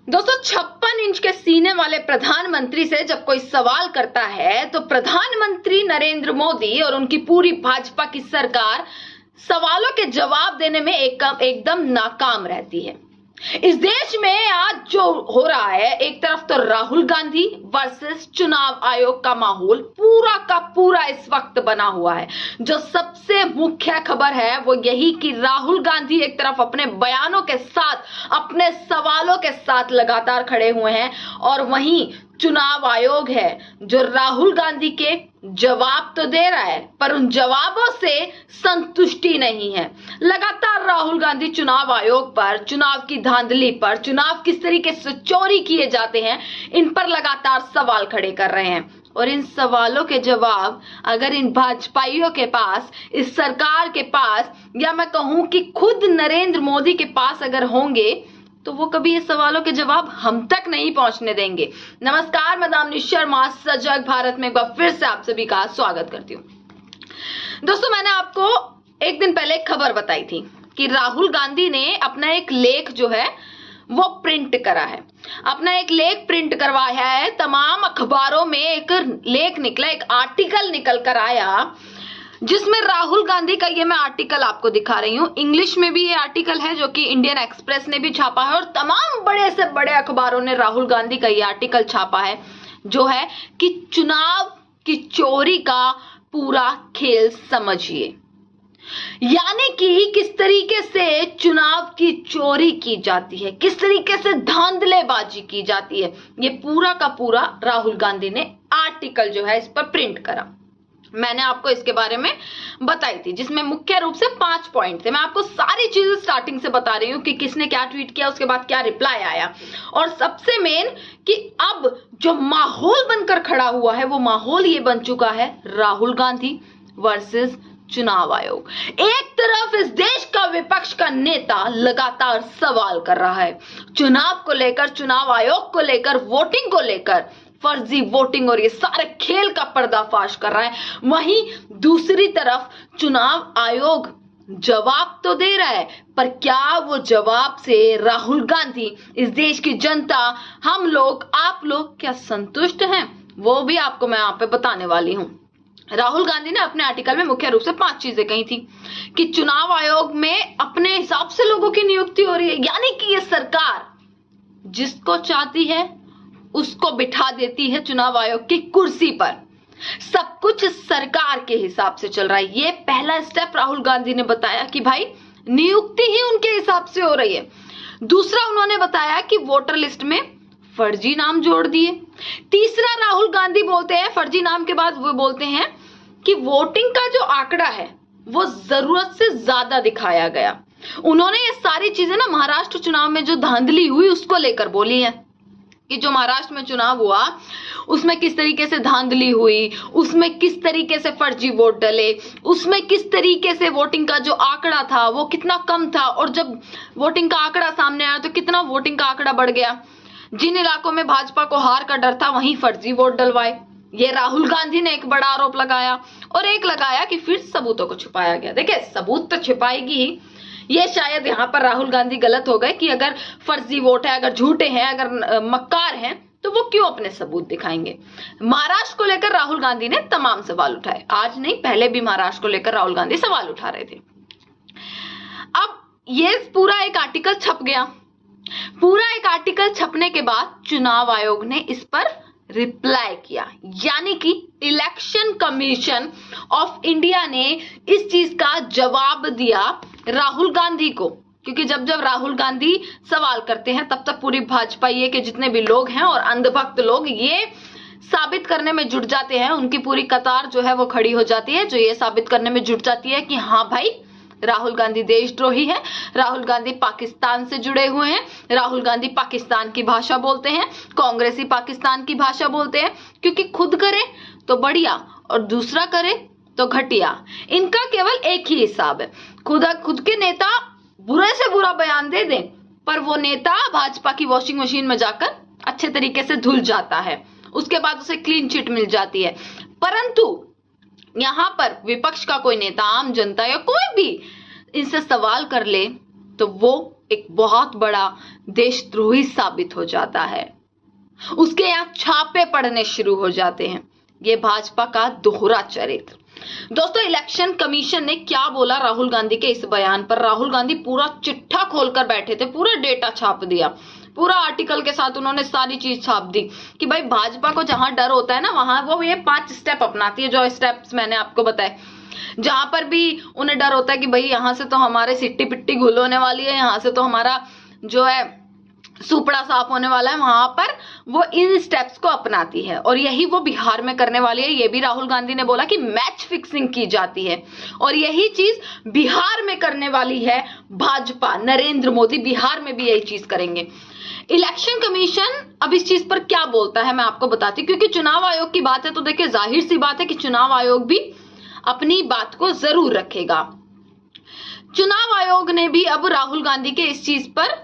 दोस्तों 56 इंच के सीने वाले प्रधानमंत्री से जब कोई सवाल करता है तो प्रधानमंत्री नरेंद्र मोदी और उनकी पूरी भाजपा की सरकार सवालों के जवाब देने में एकदम नाकाम रहती है। इस देश में आज जो हो रहा है, एक तरफ तो राहुल गांधी वर्सेस चुनाव आयोग का माहौल पूरा का पूरा इस वक्त बना हुआ है। जो सबसे मुख्य खबर है वो यही कि राहुल गांधी एक तरफ अपने बयानों के साथ, अपने सवालों के साथ लगातार खड़े हुए हैं और वहीं चुनाव आयोग है जो राहुल गांधी के जवाब तो दे रहा है पर उन जवाबों से संतुष्टि नहीं है। लगातार राहुल गांधी चुनाव आयोग पर, चुनाव की धांधली पर, चुनाव किस तरीके से चोरी किए जाते हैं, इन पर लगातार सवाल खड़े कर रहे हैं। और इन सवालों के जवाब अगर इन भाजपाइयों के पास, इस सरकार के पास, या मैं कहूं कि खुद नरेंद्र मोदी के पास अगर होंगे तो वो कभी ये सवालों के जवाब हम तक नहीं पहुंचने देंगे। नमस्कार, मैं दामिनी शर्मा सजग भारत में एक बार फिर से आप सभी का स्वागत करती हूँ। दोस्तों, मैंने आपको एक दिन पहले एक खबर बताई थी कि राहुल गांधी ने अपना एक लेख जो है वो प्रिंट करा है, अपना एक लेख प्रिंट करवाया है। तमाम अखबारों में एक लेख निकला, एक आर्टिकल निकल कर आया जिसमें राहुल गांधी का, ये मैं आर्टिकल आपको दिखा रही हूँ, इंग्लिश में भी ये आर्टिकल है जो कि इंडियन एक्सप्रेस ने भी छापा है और तमाम बड़े से बड़े अखबारों ने राहुल गांधी का ये आर्टिकल छापा है, जो है कि चुनाव की चोरी का पूरा खेल समझिए। यानी कि किस तरीके से चुनाव की चोरी की जाती है, किस तरीके से धांधलेबाजी की जाती है, ये पूरा का पूरा राहुल गांधी ने आर्टिकल जो है इस पर प्रिंट करा। मैंने आपको इसके बारे में बताई थी जिसमें मुख्य रूप से 5 पॉइंट थे। मैं आपको सारी चीजें स्टार्टिंग से बता रही हूँ कि किसने क्या ट्वीट किया, उसके बाद क्या रिप्लाई आया, और सबसे मेन कि अब जो माहौल बनकर खड़ा हुआ है वो माहौल ये बन चुका है राहुल गांधी वर्सेस चुनाव आयोग। एक तरफ इस देश का विपक्ष का नेता लगातार सवाल कर रहा है चुनाव को लेकर, चुनाव आयोग को लेकर, वोटिंग को लेकर, फर्जी वोटिंग और ये सारे खेल का पर्दाफाश कर रहा है। वहीं दूसरी तरफ चुनाव आयोग जवाब तो दे रहा है पर क्या वो जवाब से राहुल गांधी, इस देश की जनता, हम लोग, आप लोग क्या संतुष्ट हैं, वो भी आपको मैं यहाँ पे बताने वाली हूँ। राहुल गांधी ने अपने आर्टिकल में मुख्य रूप से 5 चीजें कही थी कि चुनाव आयोग में अपने हिसाब से लोगों की नियुक्ति हो रही है, यानी कि ये सरकार जिसको चाहती है उसको बिठा देती है चुनाव आयोग की कुर्सी पर। सब कुछ सरकार के हिसाब से चल रहा है। ये पहला स्टेप राहुल गांधी ने बताया कि भाई नियुक्ति ही उनके हिसाब से हो रही है। दूसरा, उन्होंने बताया कि वोटर लिस्ट में फर्जी नाम जोड़ दिए। तीसरा, राहुल गांधी बोलते हैं, फर्जी नाम के बाद वो बोलते हैं कि वोटिंग का जो आंकड़ा है वो जरूरत से ज्यादा दिखाया गया। उन्होंने ये सारी चीजें ना महाराष्ट्र चुनाव में जो धांधली हुई उसको लेकर बोली है कि जो महाराष्ट्र में चुनाव हुआ उसमें किस तरीके से धांधली हुई, उसमें किस तरीके से फर्जी वोट डले, उसमें किस तरीके से वोटिंग का जो आंकड़ा था वो कितना कम था और जब वोटिंग का आंकड़ा सामने आया तो कितना वोटिंग का आंकड़ा बढ़ गया। जिन इलाकों में भाजपा को हार का डर था वहीं फर्जी वोट डलवाए। ये राहुल गांधी ने एक बड़ा आरोप लगाया और एक लगाया कि फिर सबूतों को छुपाया गया। देखिए, सबूत तो छुपाएगी ही, ये शायद यहाँ पर राहुल गांधी गलत हो गए कि अगर फर्जी वोट है, अगर झूठे हैं, अगर मक्कार हैं तो वो क्यों अपने सबूत दिखाएंगे। महाराष्ट्र को लेकर राहुल गांधी ने तमाम सवाल उठाए, आज नहीं पहले भी महाराष्ट्र को लेकर राहुल गांधी सवाल उठा रहे थे। अब ये पूरा एक आर्टिकल छप गया। पूरा एक आर्टिकल छपने के बाद चुनाव आयोग ने इस पर रिप्लाई किया, यानी कि इलेक्शन कमीशन ऑफ इंडिया ने इस चीज का जवाब दिया राहुल गांधी को, क्योंकि जब जब राहुल गांधी सवाल करते हैं तब तक पूरी भाजपा ये के जितने भी लोग हैं और अंधभक्त लोग ये साबित करने में जुट जाते हैं, उनकी पूरी कतार जो है वो खड़ी हो जाती है, जो ये साबित करने में जुट जाती है कि हाँ भाई राहुल गांधी देशद्रोही है, राहुल गांधी पाकिस्तान से जुड़े हुए हैं, राहुल गांधी पाकिस्तान की भाषा बोलते हैं, कांग्रेसी पाकिस्तान की भाषा बोलते हैं, क्योंकि खुद करे तो बढ़िया और दूसरा करे तो घटिया। इनका केवल एक ही हिसाब है, खुद के नेता बुरे से बुरा बयान दे दें पर वो नेता भाजपा की वॉशिंग मशीन में जाकर अच्छे तरीके से धुल जाता है, उसके बाद उसे क्लीन चिट मिल जाती है। परंतु यहाँ पर विपक्ष का कोई नेता, आम जनता या कोई भी इनसे सवाल कर ले तो वो एक बहुत बड़ा देशद्रोही साबित हो जाता है। उसके यहाँ छापे पड़ने शुरू हो जाते हैं। ये भाजपा का दोहरा चरित्र। दोस्तों, इलेक्शन कमीशन ने क्या बोला राहुल गांधी के इस बयान पर? राहुल गांधी पूरा चिट्ठा खोलकर बैठे थे, पूरा डेटा छाप दिया, पूरा आर्टिकल के साथ उन्होंने सारी चीज छाप दी कि भाई भाजपा को जहां डर होता है ना, वहां वो ये 5 स्टेप अपनाती है, जो स्टेप्स मैंने आपको बताए। जहां पर भी उन्हें डर होता है कि भाई यहां से तो हमारे सिट्टी पिट्टी घुल होने वाली है, यहां से तो हमारा जो है सुपड़ा साफ होने वाला है, वहां पर वो इन स्टेप्स को अपनाती है। और यही वो बिहार में करने वाली है। ये भी राहुल गांधी ने बोला कि मैच फिक्सिंग की जाती है, और यही चीज बिहार में करने वाली है भाजपा। नरेंद्र मोदी बिहार में भी यही चीज करेंगे। इलेक्शन कमीशन अब इस चीज पर क्या बोलता है मैं आपको बताती हूँ, क्योंकि चुनाव आयोग की बात है तो देखिए जाहिर सी बात है कि चुनाव आयोग भी अपनी बात को जरूर रखेगा। चुनाव आयोग ने भी अब राहुल गांधी के इस चीज पर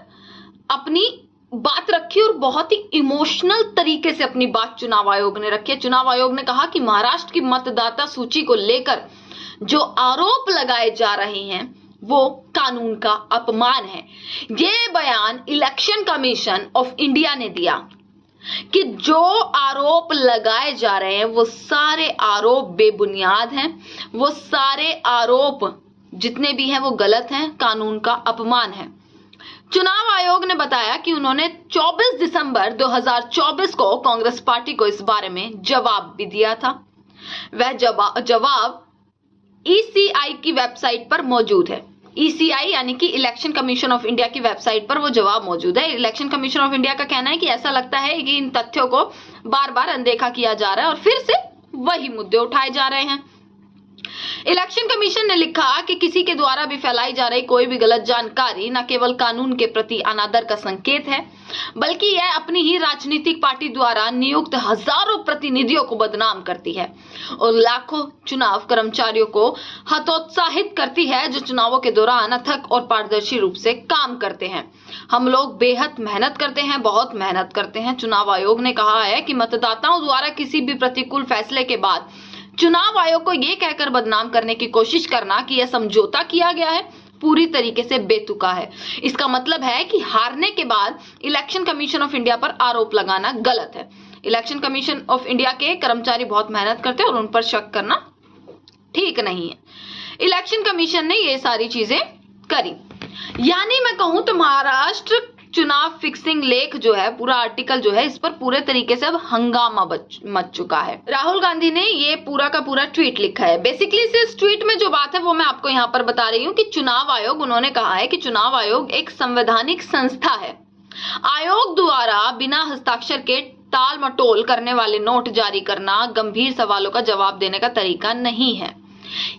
अपनी बात रखी, और बहुत ही इमोशनल तरीके से अपनी बात चुनाव आयोग ने रखी है। चुनाव आयोग ने कहा कि महाराष्ट्र की मतदाता सूची को लेकर जो आरोप लगाए जा रहे हैं वो कानून का अपमान है। ये बयान इलेक्शन कमीशन ऑफ इंडिया ने दिया कि जो आरोप लगाए जा रहे हैं वो सारे आरोप बेबुनियाद हैं, वो सारे आरोप जितने भी हैं वो गलत हैं, कानून का अपमान है। चुनाव आयोग ने बताया कि उन्होंने 24 दिसंबर 2024 को कांग्रेस पार्टी को इस बारे में जवाब भी दिया था। वह जवाब ईसीआई की वेबसाइट पर मौजूद है। ईसीआई यानी कि इलेक्शन कमीशन ऑफ इंडिया की वेबसाइट पर वो जवाब मौजूद है। इलेक्शन कमीशन ऑफ इंडिया का कहना है कि ऐसा लगता है कि इन तथ्यों को बार बार अनदेखा किया जा रहा है और फिर से वही मुद्दे उठाए जा रहे हैं। इलेक्शन कमीशन ने लिखा कि किसी के द्वारा भी फैलाई जा रही कोई भी गलत जानकारी न केवल कानून के प्रति अनादर का संकेत है, बल्कि यह अपनी ही राजनीतिक पार्टी द्वारा नियुक्त हजारों प्रतिनिधियों को बदनाम करती है और लाखों चुनाव कर्मचारियों को हतोत्साहित करती है जो चुनावों के दौरान अथक और पारदर्शी रूप से काम करते हैं। हम लोग बेहद मेहनत करते हैं, बहुत मेहनत करते हैं। चुनाव आयोग ने कहा है कि मतदाताओं द्वारा किसी भी प्रतिकूल फैसले के बाद चुनाव आयोग को यह कहकर बदनाम करने की कोशिश करना कि यह समझौता किया गया है पूरी तरीके से बेतुका है। इसका मतलब है कि हारने के बाद इलेक्शन कमीशन ऑफ इंडिया पर आरोप लगाना गलत है। इलेक्शन कमीशन ऑफ इंडिया के कर्मचारी बहुत मेहनत करते हैं और उन पर शक करना ठीक नहीं है। इलेक्शन कमीशन ने ये सारी चीजें करी। यानी मैं कहूं तो महाराष्ट्र चुनाव फिक्सिंग लेख जो है, पूरा आर्टिकल जो है, इस पर पूरे तरीके से अब हंगामा मच चुका है। राहुल गांधी ने ये पूरा का पूरा ट्वीट लिखा है। बेसिकली इस ट्वीट में जो बात है वो मैं आपको यहाँ पर बता रही हूँ कि चुनाव आयोग, उन्होंने कहा है कि चुनाव आयोग एक संवैधानिक संस्था है। आयोग द्वारा बिना हस्ताक्षर के टाल मटोल करने वाले नोट जारी करना गंभीर सवालों का जवाब देने का तरीका नहीं है।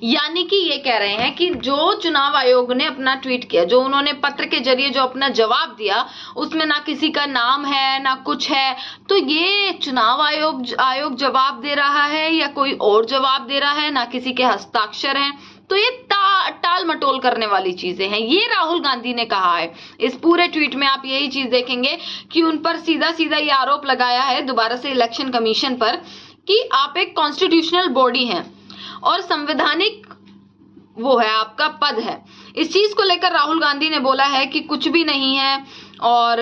यानी कि ये कह रहे हैं कि जो चुनाव आयोग ने अपना ट्वीट किया, जो उन्होंने पत्र के जरिए जो अपना जवाब दिया, उसमें ना किसी का नाम है ना कुछ है, तो ये चुनाव आयोग जवाब दे रहा है या कोई और जवाब दे रहा है, ना किसी के हस्ताक्षर हैं, तो ये टाल मटोल करने वाली चीजें हैं। ये राहुल गांधी ने कहा है। इस पूरे ट्वीट में आप यही चीज देखेंगे कि उन पर सीधा सीधा ये आरोप लगाया है दोबारा से इलेक्शन कमीशन पर कि आप एक कॉन्स्टिट्यूशनल बॉडी हैं और संवैधानिक वो है, आपका पद है। इस चीज को लेकर राहुल गांधी ने बोला है कि कुछ भी नहीं है, और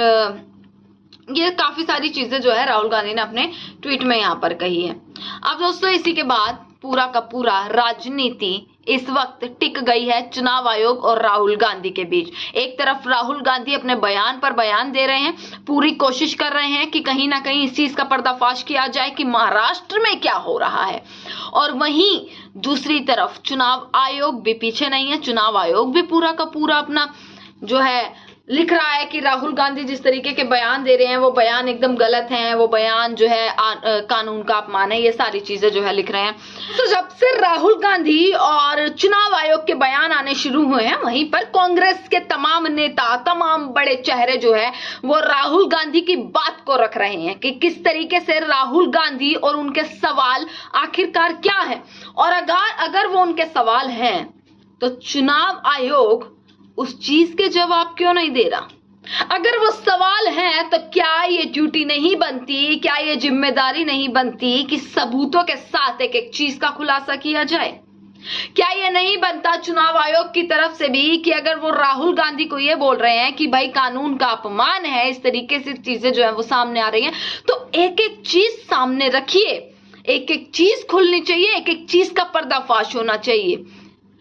ये काफी सारी चीजें जो है राहुल गांधी ने अपने ट्वीट में यहाँ पर कही है। अब दोस्तों, इसी के बाद पूरा का पूरा राजनीति इस वक्त टिक गई है चुनाव आयोग और राहुल गांधी के बीच। एक तरफ राहुल गांधी अपने बयान पर बयान दे रहे हैं, पूरी कोशिश कर रहे हैं कि कहीं ना कहीं इस चीज का पर्दाफाश किया जाए कि महाराष्ट्र में क्या हो रहा है, और वहीं दूसरी तरफ चुनाव आयोग भी पीछे नहीं है। चुनाव आयोग भी पूरा का पूरा अपना जो है लिख रहा है कि राहुल गांधी जिस तरीके के बयान दे रहे हैं वो बयान एकदम गलत हैं, वो बयान जो है कानून का अपमान है, ये सारी चीजें जो है लिख रहे हैं। तो जब से राहुल गांधी और चुनाव आयोग के बयान आने शुरू हुए हैं, वहीं पर कांग्रेस के तमाम नेता, तमाम बड़े चेहरे जो है वो राहुल गांधी की बात को रख रहे हैं कि किस तरीके से राहुल गांधी और उनके सवाल आखिरकार क्या है, और अगर वो उनके सवाल हैं तो चुनाव आयोग उस चीज के जवाब क्यों नहीं दे रहा। अगर वो सवाल है तो क्या ये ड्यूटी नहीं बनती, क्या ये जिम्मेदारी नहीं बनती कि सबूतों के साथ एक एक चीज का खुलासा किया जाए। क्या ये नहीं बनता चुनाव आयोग की तरफ से भी कि अगर वो राहुल गांधी को ये बोल रहे हैं कि भाई कानून का अपमान है, इस तरीके से चीजें जो है वो सामने आ रही हैं, तो एक एक चीज सामने रखिए, एक एक चीज खुलनी चाहिए, एक एक चीज का पर्दाफाश होना चाहिए।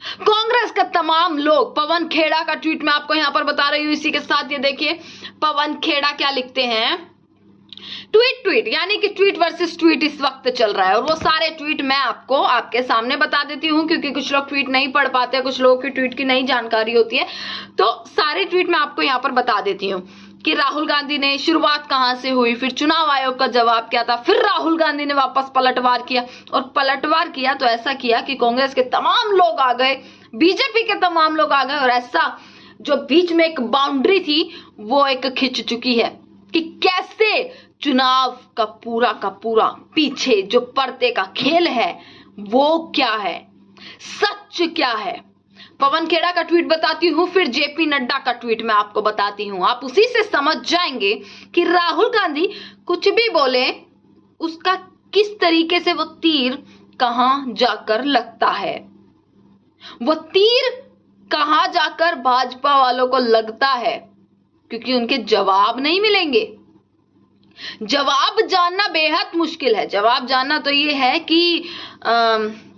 कांग्रेस का तमाम लोग, पवन खेड़ा का ट्वीट मैं आपको यहां पर बता रही हूं, इसी के साथ ये देखिए पवन खेड़ा क्या लिखते हैं, ट्वीट यानी कि ट्वीट वर्सेस ट्वीट इस वक्त चल रहा है, और वो सारे ट्वीट मैं आपको आपके सामने बता देती हूँ, क्योंकि कुछ लोग ट्वीट नहीं पढ़ पाते, कुछ लोगों की ट्वीट की नहीं जानकारी होती है, तो सारे ट्वीट मैं आपको यहाँ पर बता देती हूँ कि राहुल गांधी ने शुरुआत कहां से हुई, फिर चुनाव आयोग का जवाब क्या था, फिर राहुल गांधी ने वापस पलटवार किया, और पलटवार किया तो ऐसा किया कि कांग्रेस के तमाम लोग आ गए, बीजेपी के तमाम लोग आ गए, और ऐसा जो बीच में एक बाउंड्री थी वो एक खिंच चुकी है कि कैसे चुनाव का पूरा पीछे जो पर्दे का खेल है वो क्या है, सच क्या है। पवन खेड़ा का ट्वीट बताती हूं, फिर जेपी नड्डा का ट्वीट मैं आपको बताती हूं, आप उसी से समझ जाएंगे कि राहुल गांधी कुछ भी बोले उसका किस तरीके से वो तीर कहां जाकर लगता है, वो तीर कहां जाकर भाजपा वालों को लगता है, क्योंकि उनके जवाब नहीं मिलेंगे। जवाब जानना बेहद मुश्किल है। जवाब जानना तो ये है कि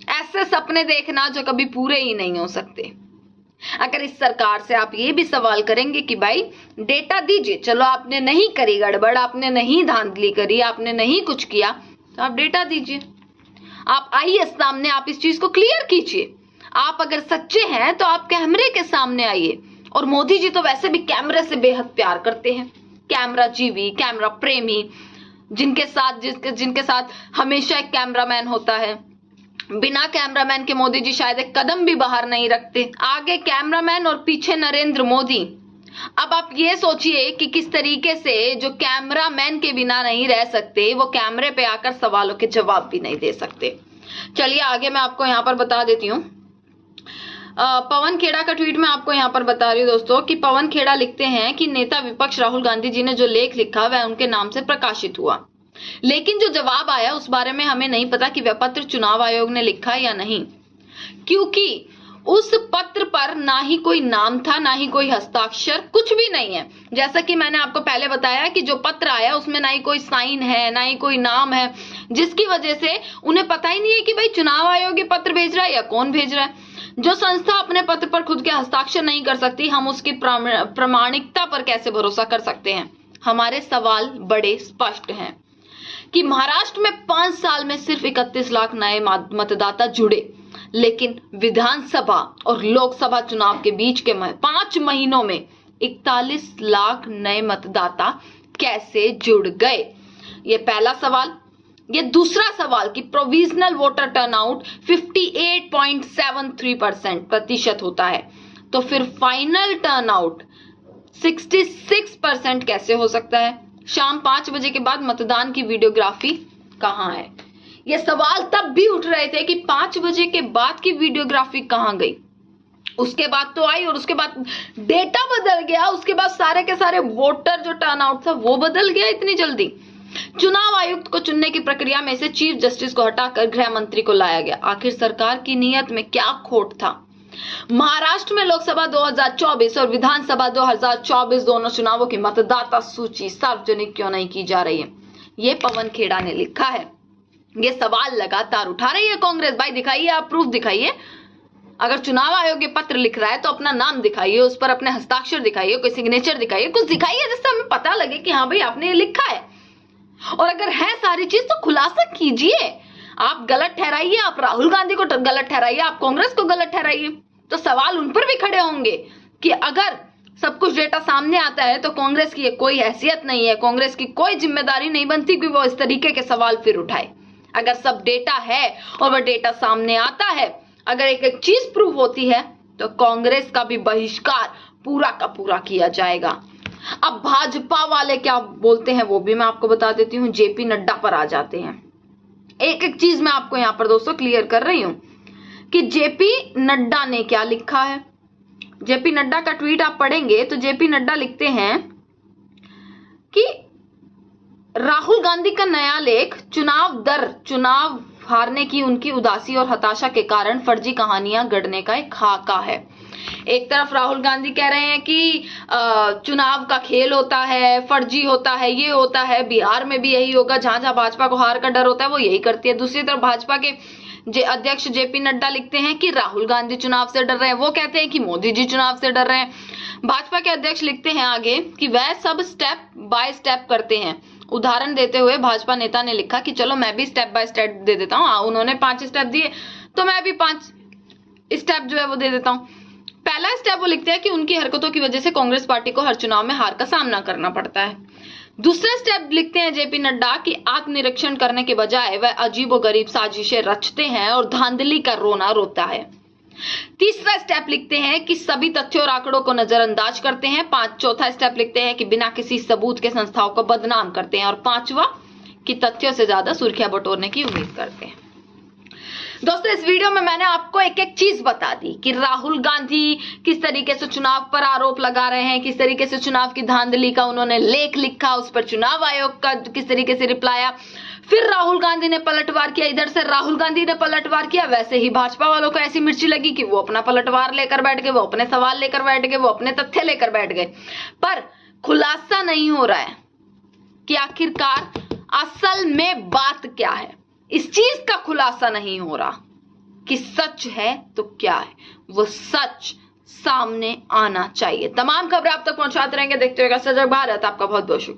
ऐसे सपने देखना जो कभी पूरे ही नहीं हो सकते। अगर इस सरकार से आप ये भी सवाल करेंगे कि भाई डेटा दीजिए, चलो आपने नहीं करी गड़बड़, आपने नहीं धांधली करी, आपने नहीं कुछ किया, तो आप डेटा दीजिए, आप आइए सामने, आप इस चीज को क्लियर कीजिए। आप अगर सच्चे हैं तो आप कैमरे के सामने आइए। और मोदी जी तो वैसे भी कैमरे से बेहद प्यार करते हैं, कैमरा जीवी, कैमरा प्रेमी, जिनके साथ हमेशा एक कैमरामैन होता है। बिना कैमरामैन के मोदी जी शायद एक कदम भी बाहर नहीं रखते, आगे कैमरामैन और पीछे नरेंद्र मोदी। अब आप ये सोचिए कि किस तरीके से जो कैमरामैन के बिना नहीं रह सकते, वो कैमरे पे आकर सवालों के जवाब भी नहीं दे सकते। चलिए आगे मैं आपको यहाँ पर बता देती हूँ। पवन खेड़ा का ट्वीट मैं आपको यहाँ पर बता रही हूँ दोस्तों, कि पवन खेड़ा लिखते हैं कि नेता विपक्ष राहुल गांधी जी ने जो लेख लिखा वह उनके नाम से प्रकाशित हुआ, लेकिन जो जवाब आया उस बारे में हमें नहीं पता कि वह पत्र चुनाव आयोग ने लिखा या नहीं, क्योंकि उस पत्र पर ना ही कोई नाम था, ना ही कोई हस्ताक्षर, कुछ भी नहीं है। जैसा कि मैंने आपको पहले बताया कि जो पत्र आया उसमें ना ही कोई साइन है, ना ही कोई नाम है, जिसकी वजह से उन्हें पता ही नहीं है कि भाई चुनाव आयोग ये पत्र भेज रहा है या कौन भेज रहा है। जो संस्था अपने पत्र पर खुद के हस्ताक्षर नहीं कर सकती, हम उसकी प्रामाणिकता पर कैसे भरोसा कर सकते हैं। हमारे सवाल बड़े स्पष्ट हैं कि महाराष्ट्र में 5 साल में सिर्फ 31 लाख नए मतदाता जुड़े, लेकिन विधानसभा और लोकसभा चुनाव के बीच के 5 महीनों में 41 लाख नए मतदाता कैसे जुड़ गए, ये पहला सवाल। ये दूसरा सवाल कि प्रोविजनल वोटर टर्नआउट 58.73% प्रतिशत होता है, तो फिर फाइनल टर्नआउट 66% कैसे हो सकता है। शाम 5 बजे के बाद मतदान की वीडियोग्राफी कहां है। ये सवाल तब भी उठ रहे थे कि 5 बजे के बाद की वीडियोग्राफी कहां गई। उसके बाद तो आई, और उसके बाद डेटा बदल गया, उसके बाद सारे के सारे वोटर जो टर्नआउट था वो बदल गया इतनी जल्दी। चुनाव आयुक्त को चुनने की प्रक्रिया में से चीफ जस्टिस को हटाकर गृह मंत्री को लाया गया। आखिर सरकार की नीयत में क्या खोट था। महाराष्ट्र में लोकसभा 2024 और विधानसभा 2024 दोनों चुनावों की मतदाता सूची सार्वजनिक क्यों नहीं की जा रही है, ये पवन खेड़ा ने लिखा है। ये सवाल लगातार उठा रही है कांग्रेस। भाई दिखाइए, आप प्रूफ दिखाइए। अगर चुनाव आयोग ये पत्र लिख रहा है तो अपना नाम दिखाइए, उस पर अपने हस्ताक्षर दिखाइए, कोई सिग्नेचर दिखाइए, कुछ दिखाइए जिससे हमें पता लगे कि हाँ भाई आपने ये लिखा है। और अगर है सारी चीज तो खुलासा कीजिए। आप गलत ठहराइए, आप राहुल गांधी को गलत ठहराइए, आप कांग्रेस को गलत ठहराइए, तो सवाल उन पर भी खड़े होंगे कि अगर सब कुछ डेटा सामने आता है तो कांग्रेस की कोई हैसियत नहीं है, कांग्रेस की कोई जिम्मेदारी नहीं बनती कि वो इस तरीके के सवाल फिर उठाए। अगर सब डेटा है और वह डेटा सामने आता है, अगर एक एक चीज प्रूव होती है, तो कांग्रेस का भी बहिष्कार पूरा का पूरा किया जाएगा। अब भाजपा वाले क्या बोलते हैं वो भी मैं आपको बता देती हूँ। जेपी नड्डा पर आ जाते हैं। एक एक चीज मैं आपको यहां पर दोस्तों क्लियर कर रही हूं कि जेपी नड्डा ने क्या लिखा है। जेपी नड्डा का ट्वीट आप पढ़ेंगे तो जेपी नड्डा लिखते हैं कि राहुल गांधी का नया लेख चुनाव हारने की उनकी उदासी और हताशा के कारण फर्जी कहानियां गढ़ने का एक खाका है। एक तरफ राहुल गांधी कह रहे हैं कि चुनाव का खेल होता है, फर्जी होता है, ये होता है, बिहार में भी यही होगा, जहां जहां भाजपा को हार का डर होता है वो यही करती है। दूसरी तरफ भाजपा के अध्यक्ष जेपी नड्डा लिखते हैं कि राहुल गांधी चुनाव से डर रहे हैं, वो कहते हैं कि मोदी जी चुनाव से डर रहे हैं। भाजपा के अध्यक्ष लिखते हैं आगे कि वह सब स्टेप बाय स्टेप करते हैं। उदाहरण देते हुए भाजपा नेता ने लिखा कि चलो मैं भी स्टेप बाय स्टेप दे देता हूँ। उन्होंने 5 स्टेप दिए तो मैं भी 5 स्टेप जो है वो दे देता हूँ। पहला स्टेप वो लिखते हैं कि उनकी हरकतों की वजह से कांग्रेस पार्टी को हर चुनाव में हार का सामना करना पड़ता है। दूसरा स्टेप लिखते हैं जेपी नड्डा कि आत्मनिरीक्षण करने के बजाय वह अजीबोगरीब साजिशें रचते हैं और धांधली का रोना रोता है। तीसरा स्टेप लिखते हैं कि सभी तथ्यों और आंकड़ों को नजरअंदाज करते हैं। चौथा स्टेप लिखते हैं कि बिना किसी सबूत के संस्थाओं को बदनाम करते हैं। और 5वां कि तथ्यों से ज्यादा सुर्खियां बटोरने की उम्मीद करते हैं। दोस्तों, इस वीडियो में मैंने आपको एक एक चीज बता दी कि राहुल गांधी किस तरीके से चुनाव पर आरोप लगा रहे हैं, किस तरीके से चुनाव की धांधली का उन्होंने लेख लिखा, उस पर चुनाव आयोग का किस तरीके से रिप्लाई आया। फिर राहुल गांधी ने पलटवार किया, इधर से राहुल गांधी ने पलटवार किया, वैसे ही भाजपा वालों को ऐसी मिर्ची लगी कि वो अपना पलटवार लेकर बैठ गए, वो अपने सवाल लेकर बैठ गए, वो अपने तथ्य लेकर बैठ गए। पर खुलासा नहीं हो रहा है कि आखिरकार असल में बात क्या है। इस चीज का खुलासा नहीं हो रहा कि सच है तो क्या है, वो सच सामने आना चाहिए। तमाम खबरें आप तक पहुंचाते रहेंगे। देखते रहिएगा सजग भारत। आपका बहुत बहुत शुक्रिया।